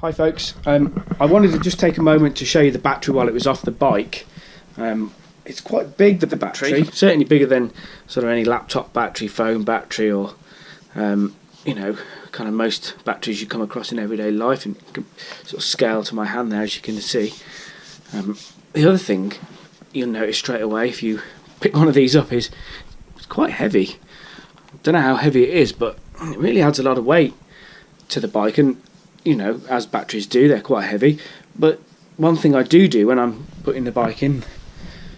Hi folks, I wanted to just take a moment to show you the battery while it was off the bike. It's quite big, the battery, certainly bigger than sort of any laptop battery, phone battery, or you know, kind of most batteries you come across in everyday life, and you can sort of scale to my hand there, as you can see. The other thing you'll notice straight away if you pick one of these up is it's quite heavy. I don't know how heavy it is, but it really adds a lot of weight to the bike, and you know, as batteries do, they're quite heavy. But one thing I do when I'm putting the bike in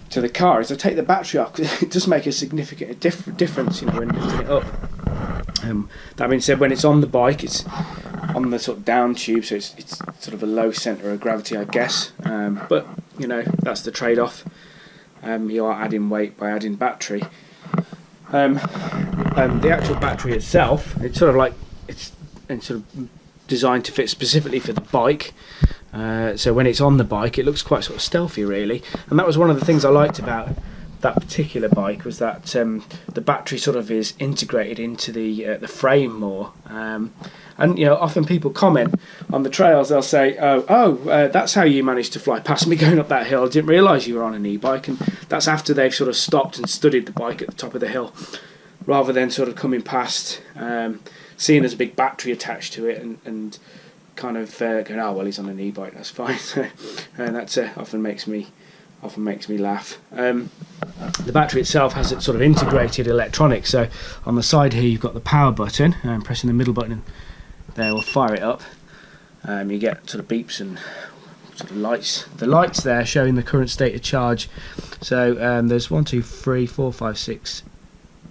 to the car is I take the battery off, because it does make a significant difference, you know, when lifting it up. That being said, when it's on the bike, it's on the sort of down tube, so it's sort of a low centre of gravity, I guess. But you know, that's the trade-off. You are adding weight by adding battery. The actual battery itself, it's sort of designed to fit specifically for the bike, so when it's on the bike it looks quite sort of stealthy really, and that was one of the things I liked about that particular bike, was that the battery sort of is integrated into the frame more, and you know, often people comment on the trails, they'll say, that's how you managed to fly past me going up that hill, I didn't realise you were on an e-bike, and that's after they've sort of stopped and studied the bike at the top of the hill, rather than sort of coming past, seeing there's a big battery attached to it, and kind of going, oh well, he's on an e-bike, that's fine. And that's often makes me laugh. The battery itself has its sort of integrated electronics. So on the side here you've got the power button, and pressing the middle button there will fire it up. You get sort of beeps and sort of lights. The lights there showing the current state of charge. So there's 1, 2, 3, 4, 5, 6,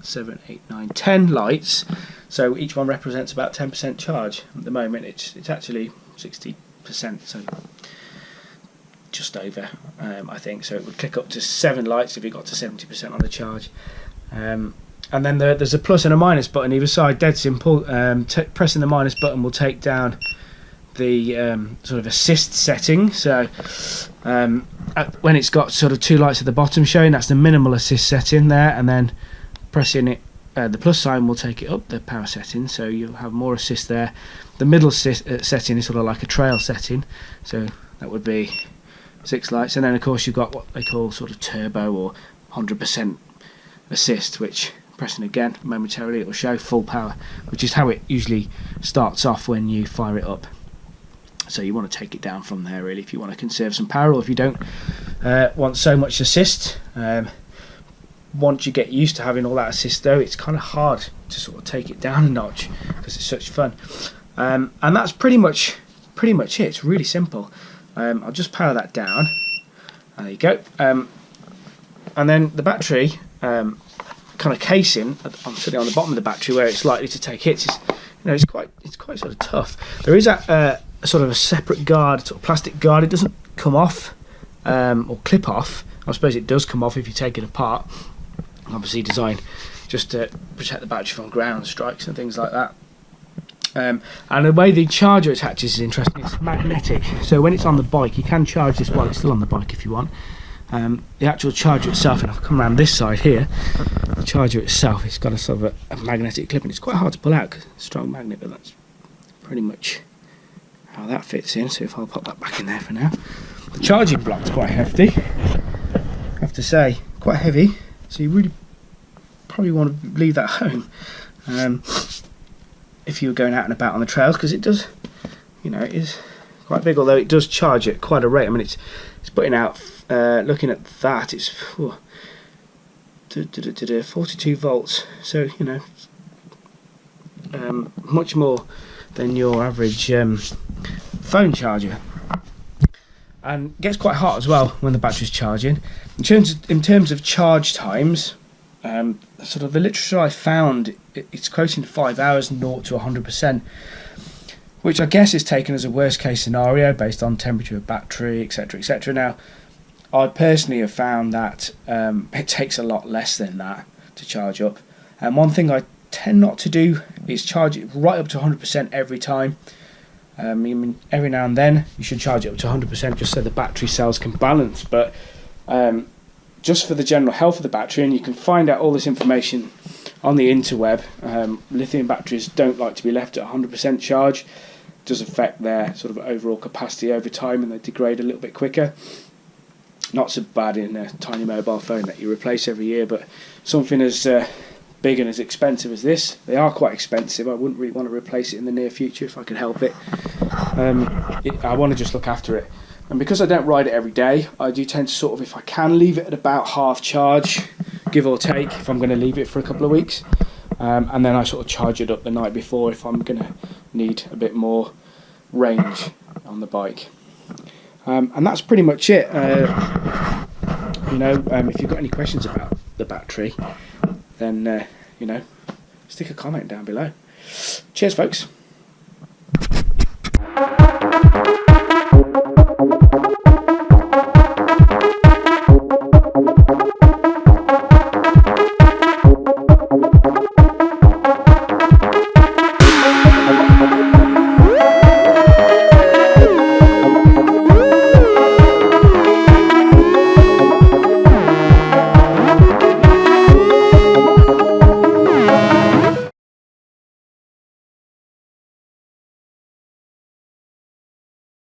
7, 8, 9, 10 lights. So each one represents about 10% charge. At the moment it's actually 60%, so just over, I think. So it would click up to 7 lights if it got to 70% on the charge. And then there's a plus and a minus button either side, dead simple. Pressing the minus button will take down the sort of assist setting. So when it's got sort of 2 lights at the bottom showing, that's the minimal assist setting there, and then pressing it, the plus sign will take it up the power setting, so you'll have more assist there. The middle setting is sort of like a trail setting, so that would be 6 lights, and then of course you've got what they call sort of turbo or 100% assist, which pressing again momentarily it will show full power, which is how it usually starts off when you fire it up. So you want to take it down from there really if you want to conserve some power, or if you don't want so much assist. Once you get used to having all that assist though, it's kind of hard to sort of take it down a notch because it's such fun. And that's pretty much it. It's really simple. I'll just power that down. There you go. And then the battery kind of casing, I'm sitting on the bottom of the battery where it's likely to take hits. It's quite sort of tough. There is a sort of a separate guard, sort of plastic guard. It doesn't come off or clip off. I suppose it does come off if you take it apart. Obviously designed just to protect the battery from ground strikes and things like that. And the way the charger attaches is interesting. It's magnetic, so when it's on the bike you can charge this while it's still on the bike if you want. The actual charger itself, and I've come around this side here, the charger itself, it's got a sort of a magnetic clip, and it's quite hard to pull out because it's a strong magnet, but that's pretty much how that fits in. So if I'll pop that back in there for now. The charging block's quite hefty, I have to say, quite heavy, so you really probably want to leave that home if you were going out and about on the trails, because it does, it is quite big, although it does charge at quite a rate. I mean, it's putting out looking at that, it's 42 volts, so you know, much more than your average phone charger, and gets quite hot as well when the battery's charging. In terms of charge times, sort of the literature I found, it's quoting 5 hours 0 to 100%, which I guess is taken as a worst case scenario based on temperature of battery, etc, etc. Now, I personally have found that it takes a lot less than that to charge up, and one thing I tend not to do is charge it right up to 100% every time. I mean, every now and then you should charge it up to 100% just so the battery cells can balance, but just for the general health of the battery, and you can find out all this information on the interweb, lithium batteries don't like to be left at 100% charge. It does affect their sort of overall capacity over time, and they degrade a little bit quicker. Not so bad in a tiny mobile phone that you replace every year, but something as big and as expensive as this, they are quite expensive. I wouldn't really want to replace it in the near future if I could help it. I want to just look after it, and because I don't ride it every day, I do tend to sort of, if I can, leave it at about half charge, give or take, if I'm going to leave it for a couple of weeks, and then I sort of charge it up the night before if I'm going to need a bit more range on the bike. And that's pretty much it. You know, if you've got any questions about the battery, then you know, stick a comment down below. Cheers, folks.